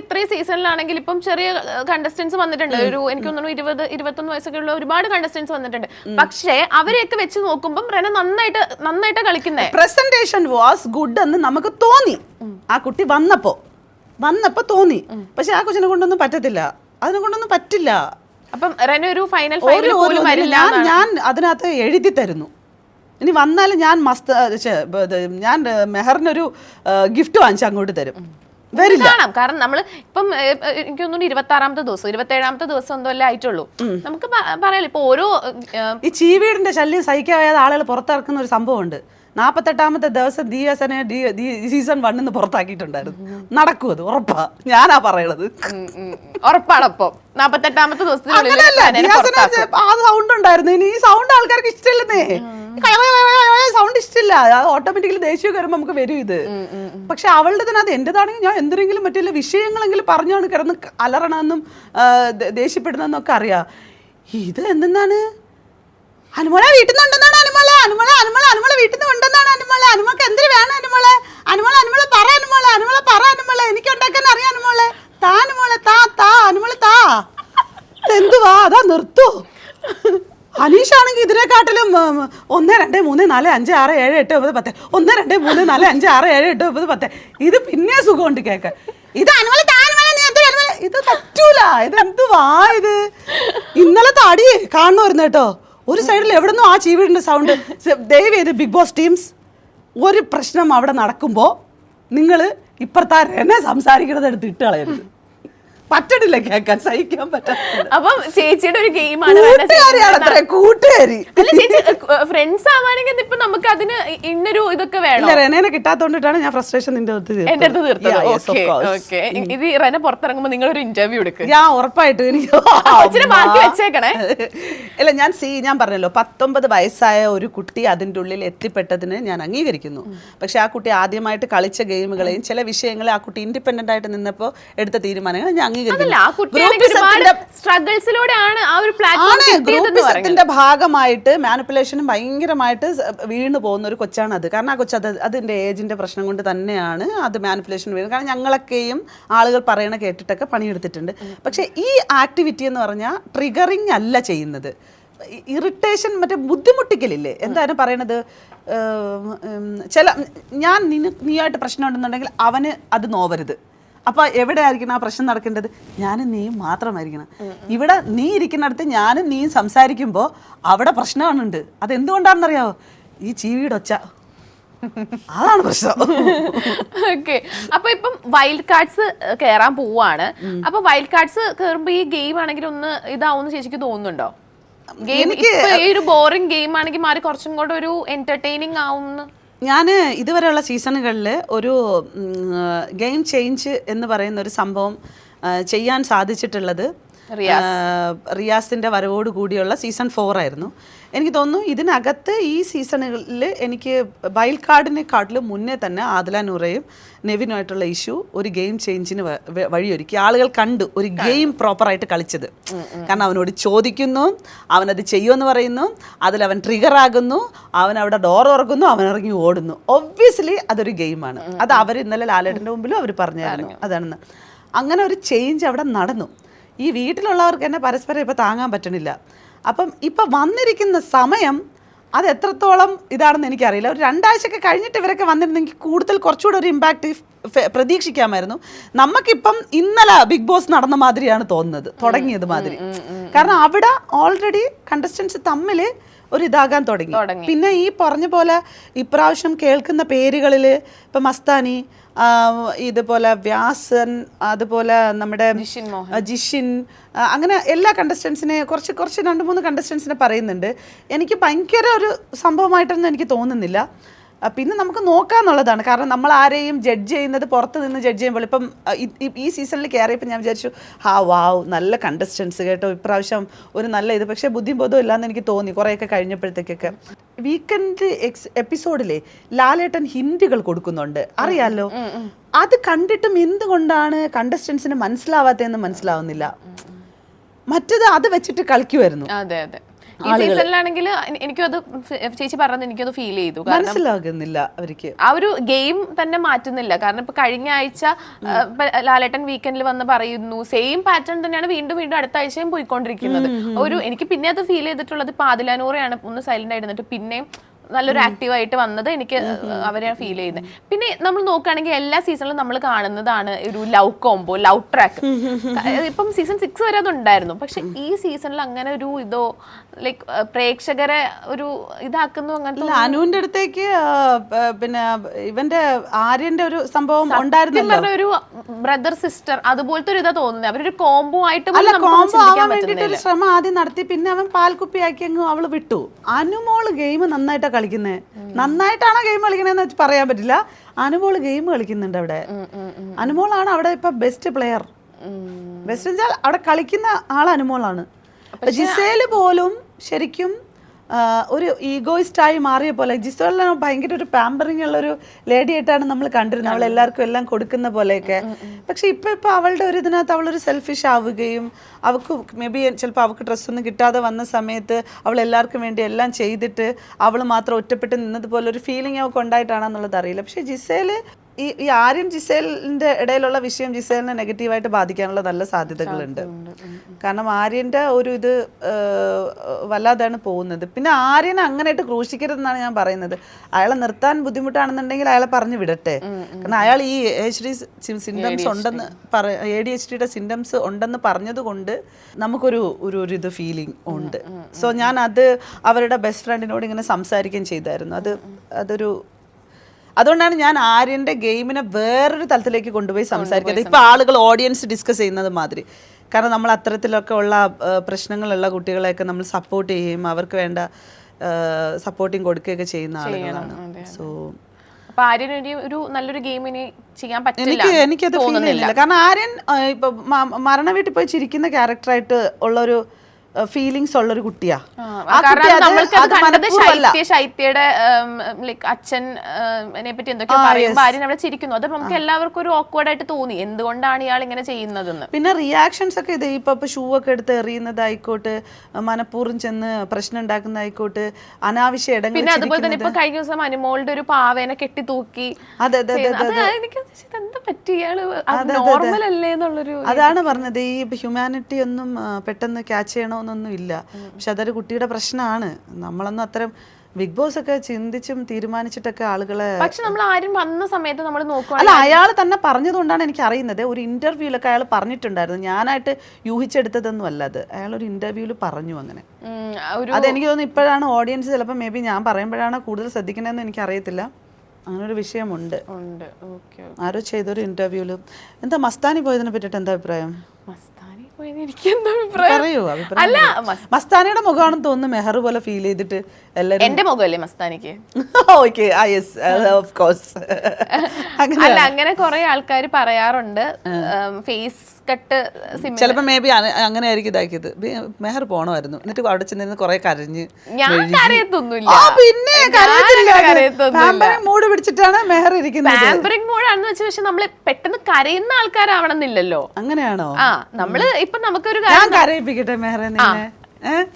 ഇത്രയും സീസണിലാണെങ്കിൽ ഇപ്പം ചെറിയ കണ്ടസ്റ്റൻസ് വന്നിട്ടുണ്ട്. ഒരു എനിക്ക് തോന്നുന്നു 20-21 വയസ്സൊക്കെ ഉള്ള ഒരുപാട് കണ്ടസ്റ്റൻസ് വന്നിട്ടുണ്ട്. പക്ഷേ അവരെയൊക്കെ വെച്ച് നോക്കുമ്പോൾ റെന നന്നായിട്ട് കളിക്കുന്നത്. പ്രസന്റേഷൻ വാസ് ഗുഡ് എന്ന് നമുക്ക് തോന്നി ആ കുട്ടി വന്നപ്പോ തോന്നി. പക്ഷെ ആ കൊച്ചിനെ കൊണ്ടൊന്നും പറ്റത്തില്ല, അതിനെ കൊണ്ടൊന്നും പറ്റില്ല. അപ്പം റെന ഒരു ഫൈനൽ ഫൈനൽ പോലും വരില്ല. ഞാൻ അതിനകത്ത് എഴുതി തരുന്നു. ഇനി വന്നാലും ഞാൻ മെഹറിനൊരു ഗിഫ്റ്റ് വാങ്ങിച്ച് അങ്ങോട്ട് തരും. കാണാം. കാരണം നമ്മൾ ഇപ്പം എനിക്ക് തോന്നുന്നു 26ാമത്തെ ദിവസം 27ാമത്തെ ദിവസം എന്തോ അല്ലേ ആയിട്ടുള്ളൂ. നമുക്ക് പറയാലോ ഇപ്പൊ ഓരോ ഈ ചീവീടിന്റെ ശല്യം സഹിക്കാതെ ആളുകൾ പുറത്തിറക്കുന്ന ഒരു സംഭവമുണ്ട്. 48ാമത്തെ ദിവസം ദിയാസനെ സീസൺ 1 പുറത്താക്കിയിട്ടുണ്ടായിരുന്നു. നടക്കും, അത് ഉറപ്പാ. ഞാനാ പറയണത്, ഉറപ്പാണപ്പോ 48ാമത്തെ ദിവസത്തിനുള്ളിൽ ആ സൗണ്ട് ഉണ്ടായിരുന്നു. ഇനി ഈ സൗണ്ട് ആൾക്കാർക്ക് ഇഷ്ടമില്ലെന്നേ, സൗണ്ട് ഇഷ്ടമില്ല. അത് ഓട്ടോമാറ്റിക്കലി ദേഷ്യം വരുമ്പോ നമുക്ക് വരും ഇത്. പക്ഷെ അവളുടെ തന്നെ അത് എന്റേതാണെങ്കിൽ ഞാൻ എന്തെങ്കിലും മറ്റുള്ള വിഷയങ്ങളെങ്കിലും പറഞ്ഞാണ് കിടന്ന് അലറണമെന്നും ദേഷ്യപ്പെടുന്നെന്നൊക്കെ അറിയാം. ഇത് എന്തെന്നാണ് അനുമോളെ വീട്ടിൽ നിന്ന് ഉണ്ടെന്നാണ് അനുമോളെ വീട്ടിൽ നിന്ന് ഉണ്ടെന്നാണ് അനുമോൾക്ക് എന്തിനു വേണം അനുമോളെ പറ എനിക്ക് ഉണ്ടാക്കാൻ അറിയാം അനുമോളെ താ എന്തുവാ അതാ നിർത്തൂ. അനീഷാണെങ്കിൽ ഇതിനെക്കാട്ടിലും 1 2 3 4 5 6 7 8 9 10 1 2 3 4 5 6 7 8 9 10 ഇത് പിന്നെ സുഖമുണ്ട് കേൾക്കാൻ. ഇത് ഇത് പറ്റൂല. ഇത് എന്തുവാ ഇത്? ഇന്നലത്തെ അടി കാണുമായിരുന്നു കേട്ടോ. ഒരു സൈഡിൽ എവിടുന്നോ ആ ചീവീടിന്റെ സൗണ്ട്. ദയവ് ചെയ്ത് ബിഗ് ബോസ് ടീംസ്, ഒരു പ്രശ്നം അവിടെ നടക്കുമ്പോൾ നിങ്ങൾ ഇപ്പുറത്തെ റെനെ സംസാരിക്കണത് എടുത്ത് ഇട്ട് കളയരുത്. പറ്റണില്ല കേൾക്കാൻ, സഹിക്കാൻ പറ്റില്ല. അപ്പം ചേച്ചിയുടെ ഒരു ഗെയിമാണ് കൂട്ടുകാരി. ഫ്രണ്ട്സ് ആവാണെങ്കിൽ ഇപ്പൊ നമുക്ക് അതിന് ഇന്നൊരു ഇതൊക്കെ വേണം. റെനെ കിട്ടാത്തോണ്ടിട്ടാണ് ഞാൻ ഫ്രസ്ട്രേഷൻ നിന്റെ എന്റെ അടുത്ത് തീർത്തത്. ഇത് റെന പുറത്തിറങ്ങുമ്പോ നിങ്ങളൊരു ഇന്റർവ്യൂ എടുക്കുക. ഞാൻ ഉറപ്പായിട്ടും എനിക്ക് ബാക്കി വെച്ചേക്കണേ. ഇല്ല, ഞാൻ പറഞ്ഞല്ലോ 19 വയസ്സായ ഒരു കുട്ടി അതിൻ്റെ ഉള്ളിൽ എത്തിപ്പെട്ടതിന് ഞാൻ അംഗീകരിക്കുന്നു. പക്ഷെ ആ കുട്ടി ആദ്യമായിട്ട് കളിച്ച ഗെയിമുകളെയും ചില വിഷയങ്ങളെ ആ കുട്ടി ഇൻഡിപെൻഡന്റ് ആയിട്ട് നിന്നപ്പോൾ എടുത്ത തീരുമാനങ്ങൾ ഞാൻ ഗ്രൂപ്പിസത്തിന്റെ ഭാഗമായിട്ട് മാനിപ്പുലേഷനും ഭയങ്കരമായിട്ട് വീണു പോകുന്ന ഒരു കൊച്ചാണ് അത്. കാരണം ആ കൊച്ചു അതിന്റെ ഏജിന്റെ പ്രശ്നം കൊണ്ട് തന്നെയാണ് അത് മാനിപ്പുലേഷൻ വീഴുന്നത്. കാരണം ഞങ്ങളൊക്കെയും ആളുകൾ പറയണ കേട്ടിട്ടൊക്കെ പണിയെടുത്തിട്ടുണ്ട്. പക്ഷെ ഈ ആക്ടിവിറ്റി എന്ന് പറഞ്ഞാൽ ട്രിഗറിങ് അല്ല ചെയ്യുന്നത്, ഇറിറ്റേഷൻ, മറ്റേ ബുദ്ധിമുട്ടിക്കലില്ലേ എന്തായാലും പറയണത്. നീയായിട്ട് പ്രശ്നം ഉണ്ടെന്നുണ്ടെങ്കിൽ അവന് അത് നോവരുത്. അപ്പൊ എവിടെ ആയിരിക്കണം ആ പ്രശ്നം നടക്കേണ്ടത്? ഞാനും നീയും മാത്രമായിരിക്കണം. ഇവിടെ നീ ഇരിക്കുന്നിടത്ത് ഞാനും നീയും സംസാരിക്കുമ്പോൾ അവിടെ പ്രശ്നമാണുണ്ട്. അതെന്തുകൊണ്ടാണെന്നറിയാവോ? ഈ ചീവിയുടെ ഒച്ച, അതാണ് പ്രശ്നം. ഓക്കെ, അപ്പൊ ഇപ്പം വൈൽഡ് കാർഡ്സ് കേറാൻ പോവാണ്. അപ്പൊ വൈൽഡ് കാർഡ്സ് കേറുമ്പോ ഈ ഗെയിം ആണെങ്കിൽ ഒന്ന് ഇതാവുമെന്ന് ചേച്ചിക്ക് തോന്നുന്നുണ്ടോ? ഗെയിം ഈ ഒരു ബോറിംഗ് ഗെയിം ആണെങ്കിൽ മാറി കുറച്ചും കൂടെ ഒരു എന്റർടൈനിങ് ആവുമെന്ന്. ഞാൻ ഇതുവരെയുള്ള സീസണുകളിൽ ഒരു ഗെയിം ചേഞ്ച് എന്ന് പറയുന്ന ഒരു സംഭവം ചെയ്യാൻ സാധിച്ചിട്ടുള്ളത് റിയാസിൻ്റെ വരവോട് കൂടിയുള്ള സീസൺ 4 ആയിരുന്നു. എനിക്ക് തോന്നുന്നു ഇതിനകത്ത് ഈ സീസണുകളിൽ എനിക്ക് വൈൽഡ് കാർഡിനെക്കാട്ടിലും മുന്നേ തന്നെ ആദില നൂറയും നെവിനുമായിട്ടുള്ള ഇഷ്യൂ ഒരു ഗെയിം ചേഞ്ചിന് വഴിയൊരുക്കി. ആളുകൾ കണ്ടു ഒരു ഗെയിം പ്രോപ്പറായിട്ട് കളിച്ചത്. കാരണം അവനോട് ചോദിക്കുന്നു, അവനത് ചെയ്യുമെന്ന് പറയുന്നു, അതിലവൻ ട്രിഗർ ആകുന്നു, അവൻ അവിടെ ഡോർ തുറക്കുന്നു, അവൻ ഇറങ്ങി ഓടുന്നു. ഒബ്വിയസ്ലി അതൊരു ഗെയിമാണ്. അത് അവർ ഇന്നലെ ലാലേട്ടൻ്റെ മുമ്പിലും അവർ പറഞ്ഞായിരുന്നു അതാണെന്ന്. അങ്ങനെ ഒരു ചേഞ്ച് അവിടെ നടന്നു. ഈ വീട്ടിലുള്ളവർക്ക് തന്നെ പരസ്പരം ഇപ്പം താങ്ങാൻ പറ്റണില്ല. അപ്പം ഇപ്പം വന്നിരിക്കുന്ന സമയം അത് എത്രത്തോളം ഇതാണെന്ന് എനിക്കറിയില്ല. ഒരു 2 ആഴ്ചയൊക്കെ കഴിഞ്ഞിട്ട് ഇവരൊക്കെ വന്നിരുന്നെങ്കിൽ കൂടുതൽ കുറച്ചുകൂടെ ഒരു ഇമ്പാക്റ്റ് പ്രതീക്ഷിക്കാമായിരുന്നു. നമുക്കിപ്പം ഇന്നലെ ബിഗ് ബോസ് നടന്ന മാതിരിയാണ് തോന്നുന്നത്, തുടങ്ങിയത് മാതിരി. കാരണം അവിടെ ഓൾറെഡി കണ്ടസ്റ്റൻസ് തമ്മിൽ ഒരു ഇതാകാൻ തുടങ്ങി. പിന്നെ ഈ പറഞ്ഞ പോലെ ഇപ്രാവശ്യം കേൾക്കുന്ന പേരുകളിൽ ഇപ്പം മസ്താനി, ഇതുപോലെ വ്യാസൻ, അതുപോലെ നമ്മുടെ ജിഷിൻ, അങ്ങനെ എല്ലാ കണ്ടസ്റ്റൻസിനെ കുറച്ച് 2-3 കണ്ടസ്റ്റൻസിനെ പറയുന്നുണ്ട്. എനിക്ക് ഭയങ്കര ഒരു സംഭവമായിട്ടൊന്നും എനിക്ക് തോന്നുന്നില്ല. പിന്നെ നമുക്ക് നോക്കാന്നുള്ളതാണ്. കാരണം നമ്മൾ ആരെയും ജഡ്ജ് ചെയ്യുന്നത് പുറത്ത് നിന്ന് ജഡ്ജ് ചെയ്യുമ്പോൾ ഇപ്പം ഈ സീസണിൽ കയറിയപ്പോൾ ഞാൻ വിചാരിച്ചു വാവ് നല്ല കണ്ടസ്റ്റൻസ് കേട്ടോ ഇപ്രാവശ്യം ഒരു നല്ല ഇത്. പക്ഷേ ബുദ്ധിബോധം ഇല്ലാന്ന് എനിക്ക് തോന്നി കുറേയൊക്കെ കഴിഞ്ഞപ്പോഴത്തേക്കൊക്കെ. വീക്കെൻഡ് എപ്പിസോഡിലെ ലാലേട്ടൻ ഹിന്റുകൾ കൊടുക്കുന്നുണ്ട്, അറിയാലോ. അത് കണ്ടിട്ടും എന്തുകൊണ്ടാണ് കണ്ടസ്റ്റൻസിന് മനസ്സിലാവാത്തതെന്ന് മനസ്സിലാവുന്നില്ല. മറ്റത് അത് വെച്ചിട്ട് കളിക്കുമായിരുന്നു. അതെ അതെ, ഈ സീസണിലാണെങ്കിൽ എനിക്കും അത് ചേച്ചി പറഞ്ഞത് എനിക്കത് ഫീൽ ചെയ്തു. മനസ്സിലാകുന്നില്ല അവർക്ക് ആ ഒരു ഗെയിം തന്നെ മാറ്റുന്നില്ല. കാരണം ഇപ്പൊ കഴിഞ്ഞ ആഴ്ച ലാലേട്ടൻ വീക്കെൻഡിൽ വന്ന് പറയുന്നു സെയിം പാറ്റേൺ തന്നെയാണ് വീണ്ടും വീണ്ടും അടുത്ത ആഴ്ചയും പോയിക്കൊണ്ടിരിക്കുന്നത്. എനിക്ക് പിന്നെ അത് ഫീൽ ചെയ്തിട്ടുള്ളത് ഇപ്പൊ ആദിലാനൂറയാണ് ഒന്ന് സൈലന്റ് ആയിരുന്നിട്ട് പിന്നെയും നല്ലൊരു ആക്റ്റീവായിട്ട് വന്നത് എനിക്ക് അവരെയാണ് ഫീൽ ചെയ്യുന്നത്. പിന്നെ നമ്മൾ നോക്കുകയാണെങ്കിൽ എല്ലാ സീസണിലും നമ്മൾ കാണുന്നതാണ് ഒരു ലവ് കോംബോ, ലവ് ട്രാക്ക്. ഇപ്പം സീസൺ 6 വരെ അതുണ്ടായിരുന്നു. പക്ഷെ ഈ സീസണിൽ അങ്ങനെ ഒരു ഇതോ ലൈക്ക് പ്രേക്ഷകരെ ഒരു ഇതാക്കുന്നു അങ്ങനത്തെ. അനുവിന്റെ അടുത്തേക്ക് പിന്നെ ഇവന്റെ ആര്യന്റെ ഒരു സംഭവം ഉണ്ടായിരുന്നല്ലോ, ഒരു ബ്രദർ സിസ്റ്റർ അതുപോലത്തെ ഒരു ഇതാ തോന്നുന്നത്. അവരൊരു കോംബോ ആയിട്ട് ഒരു ശ്രമം ആദ്യം നടത്തി, പിന്നെ അവൻ പാൽക്കുപ്പിയാക്കി അങ്ങ് അവള് വിട്ടു. അനുമോള് ഗെയിം നന്നായിട്ടാ കളിക്കുന്നത്. നന്നായിട്ടാണോ ഗെയിം കളിക്കണേന്ന് വെച്ച് പറയാൻ പറ്റില്ല. അനുമോള് ഗെയിം കളിക്കുന്നുണ്ട് അവിടെ. അനുമോളാണ് അവിടെ ഇപ്പൊ ബെസ്റ്റ് പ്ലെയർ. ബെസ്റ്റ് വെച്ചാൽ അവിടെ കളിക്കുന്ന ആൾ അനുമോളാണ്. ജിസേല് പോലും ശരിക്കും ഒരു ഈഗോയിസ്റ്റായി മാറിയ പോലെ. ജിസേലിന് ഭയങ്കര ഒരു പാമ്പറിങ് ഉള്ള ഒരു ലേഡി ആയിട്ടാണ് നമ്മൾ കണ്ടിരുന്നത്, അവൾ എല്ലാവർക്കും എല്ലാം കൊടുക്കുന്ന പോലെയൊക്കെ. പക്ഷെ ഇപ്പൊ അവളുടെ ഒരു ഇതിനകത്ത് അവളൊരു സെൽഫിഷ് ആവുകയും അവൾക്ക് മേ ബി ചിലപ്പോൾ അവൾക്ക് ഡ്രസ്സൊന്നും കിട്ടാതെ വന്ന സമയത്ത് അവൾ എല്ലാവർക്കും വേണ്ടി എല്ലാം ചെയ്തിട്ട് അവൾ മാത്രം ഒറ്റപ്പെട്ട് നിന്നതുപോലെ ഒരു ഫീലിംഗ് അവൾക്ക് ഉണ്ടായിട്ടാണെന്നുള്ളത് അറിയില്ല. പക്ഷെ ജിസേല് ഈ ആര്യൻ ജിസേലിന്റെ ഇടയിലുള്ള വിഷയം ജിസേലിനെ നെഗറ്റീവായിട്ട് ബാധിക്കാനുള്ള നല്ല സാധ്യതകളുണ്ട്. കാരണം ആര്യന്റെ ഒരു ഇത് വല്ലാതാണ് പോകുന്നത്. പിന്നെ ആര്യനെ അങ്ങനെയായിട്ട് ക്രൂശിക്കരുതെന്നാണ് ഞാൻ പറയുന്നത്. അയാളെ നിർത്താൻ ബുദ്ധിമുട്ടാണെന്നുണ്ടെങ്കിൽ അയാളെ പറഞ്ഞു വിടട്ടെ. കാരണം അയാൾ ഈ ADHD സിംറ്റംസ് ഉണ്ടെന്ന് ADHDയുടെ സിംറ്റംസ് ഉണ്ടെന്ന് പറഞ്ഞത് കൊണ്ട് നമുക്കൊരു ഒരു ഇത് ഫീലിംഗ് ഉണ്ട്. സോ ഞാൻ അത് അവരുടെ ബെസ്റ്റ് ഫ്രണ്ടിനോട് ഇങ്ങനെ സംസാരിക്കുകയും ചെയ്തായിരുന്നു. അതുകൊണ്ടാണ് ഞാൻ ആര്യന്റെ ഗെയിമിനെ വേറൊരു തലത്തിലേക്ക് കൊണ്ടുപോയി സംസാരിക്കുന്നത്. ഇപ്പൊ ആളുകൾ ഓഡിയൻസ് ഡിസ്കസ് ചെയ്യുന്നത് മാതിരി. കാരണം നമ്മൾ അത്തരത്തിലൊക്കെ ഉള്ള പ്രശ്നങ്ങളുള്ള കുട്ടികളെയൊക്കെ നമ്മൾ സപ്പോർട്ട് ചെയ്യുകയും അവർക്ക് വേണ്ട സപ്പോർട്ടിങ് കൊടുക്കുകയൊക്കെ ചെയ്യുന്ന ആളുകളാണ്. സോ ഒരു നല്ലൊരു ഗെയിമിന് ചെയ്യാൻ പറ്റില്ല, എനിക്കത് ഫീൽ ചെയ്യുന്നില്ല. കാരണം ആര്യൻ ഇപ്പൊ മരണ വീട്ടിൽ പോയി ചിരിക്കുന്ന ക്യാരക്ടറായിട്ട് ഉള്ളൊരു ഫീലിങ്സ് ഉള്ളൊരു കുട്ടിയാ. ശൈത്യയുടെ അച്ഛനെ പറ്റി എന്തൊക്കെയോ പറയുമ്പോൾ ആര്യൻ അവിടെ ചിരിക്കുന്നു. അത് നമുക്ക് എല്ലാവർക്കും ഒരു ഓക്വേർഡ് ആയിട്ട് തോന്നി, എന്തുകൊണ്ടാണ് ഇയാൾ ഇങ്ങനെ ചെയ്യുന്നതെന്ന്. പിന്നെ റിയാക്ഷൻസ് ഒക്കെ ഇത് ഇപ്പൊ ഷൂ ഒക്കെ എടുത്ത് എറിയുന്നതായിക്കോട്ടെ, മനഃപൂർവ്വം ചെന്ന് പ്രശ്നം ഉണ്ടാക്കുന്നതായിക്കോട്ടെ, അനാവശ്യ ഇടങ്ങൾ. പിന്നെ അതുപോലെ തന്നെ ഇപ്പൊ കഴിഞ്ഞ ദിവസം അനുമോളുടെ ഒരു പാവേനെ കെട്ടി തൂക്കി. എന്താ പറ്റി, ഇയാള് നോർമൽ അല്ലേ എന്നുള്ളൊരു. അതാണ് പറഞ്ഞത്, ഈ ഹ്യൂമാനിറ്റി ഒന്നും പെട്ടെന്ന് ക്യാച്ച് ചെയ്യണമെന്നൊന്നും ഇല്ല. പക്ഷെ അതൊരു കുട്ടിയുടെ പ്രശ്നമാണ്. നമ്മളൊന്നും അത്തരം ബിഗ് ബോസ് ഒക്കെ ചിന്തിച്ചും തീരുമാനിച്ചിട്ടൊക്കെ ആളുകളെ. പക്ഷെ നമ്മൾ ആരും വന്ന സമയത്ത് നമ്മൾ നോക്കുക. അല്ല, അയാൾ തന്നെ പറഞ്ഞതുകൊണ്ടാണ് എനിക്ക് അറിയുന്നത്. ഒരു ഇന്റർവ്യൂലൊക്കെ അയാൾ പറഞ്ഞിട്ടുണ്ടായിരുന്നു. ഞാനായിട്ട് യൂഹിച്ചെടുത്തതൊന്നും അല്ല അത്. അയാൾ ഒരു ഇന്റർവ്യൂല് പറഞ്ഞു അങ്ങനെ. അതെനിക്ക് തോന്നുന്നു ഇപ്പോഴാണ് ഓഡിയൻസ് ചിലപ്പോൾ മേ ബി ഞാൻ പറയുമ്പോഴാണ് കൂടുതൽ ശ്രദ്ധിക്കണമെന്ന് എനിക്ക് അറിയത്തില്ല. അങ്ങനൊരു വിഷയമുണ്ട്. ആരോ ചെയ്തൊരു ഇന്റർവ്യൂല്. എന്താ മസ്താനി പോയതിനെ പറ്റിയിട്ട് എന്താ അഭിപ്രായം? മസ്താനിയുടെ മുഖമാണെന്ന് തോന്നുന്നു മെഹർ പോലെ ഫീൽ ചെയ്തിട്ട് എല്ലാരും. എന്റെ മുഖമല്ലേ മസ്താനിക്ക്? Okay, of course. അല്ല, അങ്ങനെ കുറെ ആൾക്കാർ പറയാറുണ്ട് ഫേസ് കട്ട്. ചിലപ്പോ മേ ബി അങ്ങനെ ആയിരിക്കും ഇതാക്കിയത്. മെഹർ പോണമായിരുന്നു. എന്നിട്ട് അവിടെ ചെന്നിരുന്ന് കുറെ കരഞ്ഞ്. ഞാൻ കരയത്തൊന്നുമില്ല. പിന്നെ മൂഡ് പിടിച്ചിട്ടാണ് മെഹർ ഇരിക്കുന്നത്. പാമ്പറിംഗ് മൂഡാണെന്ന് വെച്ചാൽ പക്ഷെ നമ്മള് പെട്ടെന്ന് കരയുന്ന ആൾക്കാരാവണമെന്നില്ലല്ലോ. അങ്ങനെയാണോ? ആ, നമ്മള് ഇപ്പൊ നമുക്കൊരു കരയിപ്പിക്കട്ടെ മെഹറെ നിന്നെ.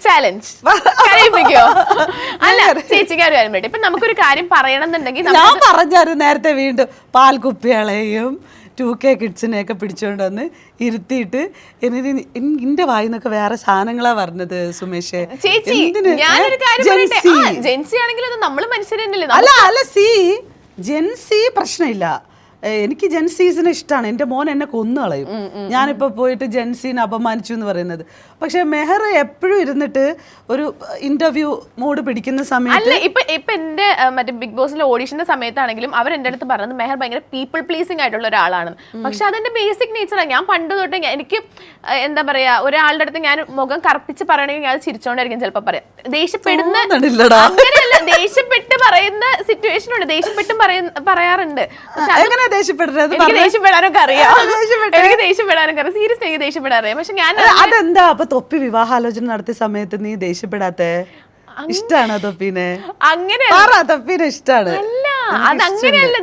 ചാലഞ്ച് കരയിപ്പിക്കോ? അല്ല, ചേച്ചിക്ക് ഒരു കാര്യം വേണ്ടി ഇപ്പൊ നമുക്കൊരു കാര്യം പറയണമെന്നുണ്ടെങ്കിൽ ഞാൻ പറഞ്ഞായിരുന്നു നേരത്തെ. വീണ്ടും പാൽക്കുപ്പികളെയും 2K കിഡ്സിനെയൊക്കെ പിടിച്ചോണ്ട് വന്ന് ഇരുത്തിയിട്ട് എന്റെ വായിന്നൊക്കെ വേറെ സാധനങ്ങളാ പറഞ്ഞത് സുമേഷ്. ചേച്ചി ഞാനൊരു കാര്യം പറയട്ടെ, ജെൻസി ആണെങ്കിലും അത് നമ്മള് മനുഷ്യർ തന്നെയല്ലേ. അല്ല ജെൻസി പ്രശ്നമില്ല. എനിക്ക് ജെൻസീസിനെ ഇഷ്ടമാണ്. എൻ്റെ മോൻ എന്നെ കൊന്നു കളയും ഞാനിപ്പോൾ പോയിട്ട് ജെൻസീനെ അപമാനിച്ചു എന്ന് പറയുന്നത്. പക്ഷെ മെഹർ എപ്പോഴും ഇരുന്നിട്ട് ഒരു ഇന്റർവ്യൂ മൂഡ് പിടിക്കുന്ന സമയത്ത് ഇപ്പൊ എന്റെ മറ്റേ ബിഗ് ബോസിലെ ഓഡീഷന്റെ സമയത്താണെങ്കിലും അവർ എൻ്റെ അടുത്ത് പറഞ്ഞത് മെഹർ ഭയങ്കര പീപ്പിൾ പ്ലീസിംഗ് ആയിട്ടുള്ള ഒരാളാണ്. പക്ഷെ അതെന്റെ ബേസിക് നേച്ചറാണ്. ഞാൻ പണ്ട് തൊട്ടേ എനിക്ക് എന്താ പറയാ, ഒരാളുടെ അടുത്ത് ഞാൻ മുഖം കറുപ്പിച്ച് പറയണമെങ്കിൽ ഞാൻ ചിരിച്ചോണ്ടായിരിക്കും ചിലപ്പോൾ പറയാം. ദേഷ്യപ്പെടുന്ന അങ്ങനെയല്ല, ദേഷ്യപ്പെട്ട് പറയുന്ന സിറ്റുവേഷൻ ഉണ്ട്. ദേഷ്യപ്പെട്ടും പറയാറുണ്ട്. ദേഷ്യപ്പെടാനൊക്കെ അറിയാം. എനിക്ക് ദേഷ്യപ്പെടാനൊക്കെ അറിയാം. സീരിയസ്ലി എനിക്ക് ദേഷ്യപ്പെടാറിയാം. പക്ഷെ ഞാൻ അതെന്താ അപ്പൊ തൊപ്പി വിവാഹാലോചന നടത്തിയ സമയത്ത് നീ ദേഷ്യപ്പെടാത്തെ? ഇഷ്ടാണോ തൊപ്പിനെ? അങ്ങനെ തൊപ്പിനെ ഇഷ്ടാണ്. അല്ല, അതങ്ങനെയല്ല.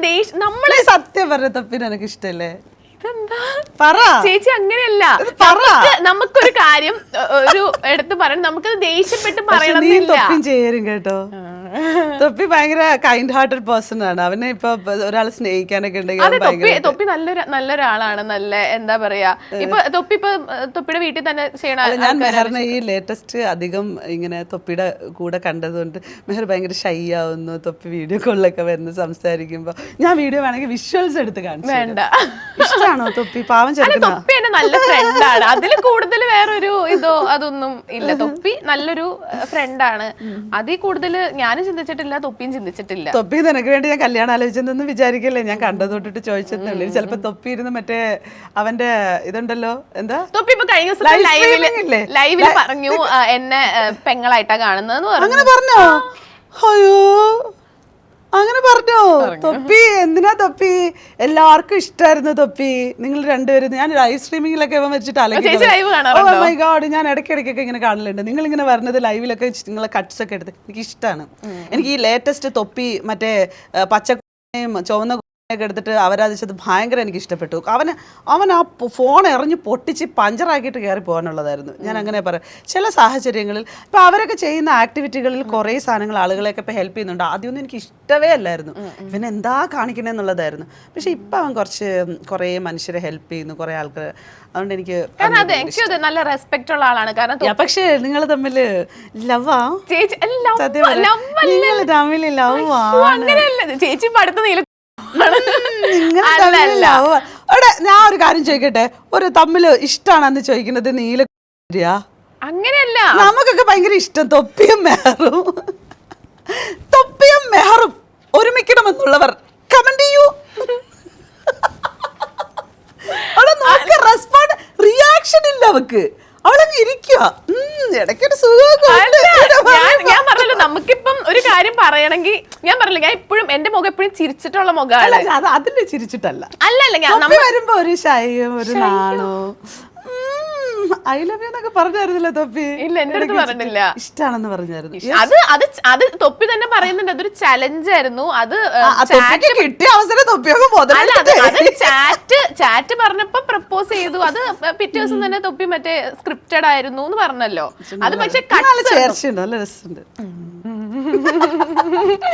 നമ്മള് സത്യം പറഞ്ഞ തൊപ്പിനെ എനിക്ക് ഇഷ്ടല്ലേ? അതെന്താ പറ ചേച്ചി അങ്ങനെയല്ല, നമുക്കൊരു കാര്യം ഒരു എടുത്ത് പറയണം, നമുക്കത് ദേഷ്യപ്പെട്ട് പറയണമെന്നില്ല. തൊപ്പിയും ചേരും കേട്ടോ. തൊപ്പി ഭയങ്കര കൈൻഡ് ഹാർട്ടഡ് പേഴ്സൺ ആണ്. അവനെ ഇപ്പൊ ഒരാൾ സ്നേഹിക്കാനൊക്കെ ഉണ്ടെങ്കിൽ തൊപ്പി നല്ലൊരാളാണ്. നല്ല എന്താ പറയാ, ഇപ്പൊ തൊപ്പിയുടെ വീട്ടിൽ തന്നെ ചെയ്യണ. ഞാൻ മെഹറിനെ ഈ ലേറ്റസ്റ്റ് അധികം ഇങ്ങനെ തൊപ്പിയുടെ കൂടെ കണ്ടതുകൊണ്ട് മെഹർ ഭയങ്കര ഷൈ ആവുന്നു. തൊപ്പി വീഡിയോ കോളിലൊക്കെ വരുന്ന സംസാരിക്കുമ്പോ ഞാൻ വീഡിയോ വേണമെങ്കിൽ വിഷ്വൽസ് എടുത്ത് കാണിച്ചു. വേണ്ട, ഇഷ്ടമാണോ തൊപ്പി? പാവം ചെറുക്കനാ. തൊപ്പി എന്നെ നല്ല ഫ്രണ്ടാണ്. അതിൽ കൂടുതൽ വേറൊരു ഇതോ അതൊന്നും ഇല്ല. തൊപ്പി നല്ലൊരു ഫ്രണ്ടാണ്. അതിൽ കൂടുതൽ ഞാനും ചിന്തിച്ചിട്ടില്ല, തൊപ്പിയും ചിന്തിച്ചിട്ടില്ല. തൊപ്പി നിനക്ക് വേണ്ടി ഞാൻ കല്യാണം ആലോചിച്ചെന്നൊന്നും വിചാരിക്കല്ലേ. ഞാൻ കണ്ടത് തൊട്ടിട്ട് ചോദിച്ചെന്നുള്ളൂ. ചിലപ്പോ തൊപ്പി ഇരുന്ന് മറ്റേ അവന്റെ ഇതുണ്ടല്ലോ, എന്താ തൊപ്പി ഇപ്പൊ കഴിഞ്ഞ ദിവസം ലൈവില് പറഞ്ഞു എന്നെ പെങ്ങളായിട്ടാ കാണുന്നതെന്ന് പറഞ്ഞു. അങ്ങനെ പറഞ്ഞോ? അയ്യോ, അങ്ങനെ പറഞ്ഞോ? തൊപ്പി എന്തിനാ തൊപ്പി? എല്ലാവർക്കും ഇഷ്ടമായിരുന്നു തൊപ്പി. നിങ്ങൾ രണ്ടുപേരും ഞാൻ ലൈവ് സ്ട്രീമിങ്ങിലൊക്കെ വെച്ചിട്ട് മൈ ഗോഡ്, ഞാൻ ഇടയ്ക്കിടയ്ക്കൊക്കെ ഇങ്ങനെ കാണലുണ്ട്. നിങ്ങൾ ഇങ്ങനെ വരുന്നത് ലൈവിലൊക്കെ നിങ്ങളെ കട്ട്സ് ഒക്കെ എടുത്ത് എനിക്ക് ഇഷ്ടമാണ്. എനിക്ക് ഈ ലേറ്റസ്റ്റ് തൊപ്പി മറ്റേ പച്ചയും ചുവന്ന ഒക്കെ എടുത്തിട്ട് അവരാധിച്ചത് ഭയങ്കര എനിക്ക് ഇഷ്ടപ്പെട്ടു. അവൻ ആ ഫോൺ എറിഞ്ഞ് പൊട്ടിച്ച് പഞ്ചറാക്കിയിട്ട് കയറി പോകാനുള്ളതായിരുന്നു. ഞാൻ അങ്ങനെ പറയാം. ചില സാഹചര്യങ്ങളിൽ ഇപ്പം അവരൊക്കെ ചെയ്യുന്ന ആക്ടിവിറ്റികളിൽ കുറേ സാധനങ്ങൾ ആളുകളെയൊക്കെ ഇപ്പം ഹെൽപ്പ് ചെയ്യുന്നുണ്ട്. ആദ്യമൊന്നും എനിക്ക് ഇഷ്ടമേ അല്ലായിരുന്നു. ഇവൻ എന്താ കാണിക്കണമെന്നുള്ളതായിരുന്നു. പക്ഷെ ഇപ്പം അവൻ കുറേ മനുഷ്യരെ ഹെൽപ്പ് ചെയ്യുന്നു, കുറേ ആൾക്കാർ. അതുകൊണ്ട് എനിക്ക് നല്ല റെസ്പെക്ട് ഉള്ള ആളാണ്. കാരണം പക്ഷേ നിങ്ങൾ തമ്മിൽ ലവാ? നിങ്ങൾ തമ്മിൽ ലവാ? ചേച്ചി പഠിത്ത നീല ഞാൻ ഒരു കാര്യം ചോദിക്കട്ടെ, ഒരു തമ്മിൽ ഇഷ്ടമാണെന്ന് ചോദിക്കുന്നത് നീല അങ്ങനെയല്ല. നമുക്കൊക്കെ ഭയങ്കര ഇഷ്ടം തൊപ്പിയും മെഹറും ഒരുമിക്കണമെന്നുള്ളവർ കമന്റ് ചെയ്യൂ. റെസ്പോണ്ട് റിയാക്ഷൻ ഇല്ല അവക്ക്. അവളങ്ങ് ഇരിക്കുക. ഇടയ്ക്കൊരു ഞാൻ പറഞ്ഞല്ലോ, നമുക്കിപ്പം ഒരു കാര്യം പറയണമെങ്കിൽ ഞാൻ പറഞ്ഞില്ല, ഞാൻ എപ്പോഴും എന്റെ മുഖം എപ്പോഴും ചിരിച്ചിട്ടുള്ള മുഖമാണ്. അതിന്റെ ചിരിച്ചിട്ടല്ല. അല്ലല്ല, ഞാൻ വരുമ്പോ ഒരു ശൈയും ഒരു നാണോ ഐ ലവ് യു എന്നൊക്കെ പറഞ്ഞായിരുന്നില്ല തൊപ്പി? ഇല്ല, എന്റെ അടുത്ത് പറഞ്ഞില്ല. ഇഷ്ടാണെന്ന് പറഞ്ഞായിരുന്നു. അത് തൊപ്പി തന്നെ പറയുന്നുണ്ട്. അതൊരു ചലഞ്ച് ആയിരുന്നു. അത് കിട്ടിയ അവസരം തൊപ്പിയൊക്കെ ചാറ്റ് പറഞ്ഞപ്പോ പ്രപ്പോസ് ചെയ്തു. അത് പിറ്റേ ദിവസം തന്നെ തൊപ്പി മറ്റേ സ്ക്രിപ്റ്റഡ് ആയിരുന്നു എന്ന് പറഞ്ഞല്ലോ. അത് പക്ഷെ ചേർച്ചയുണ്ട്, നല്ല രസമുണ്ട്.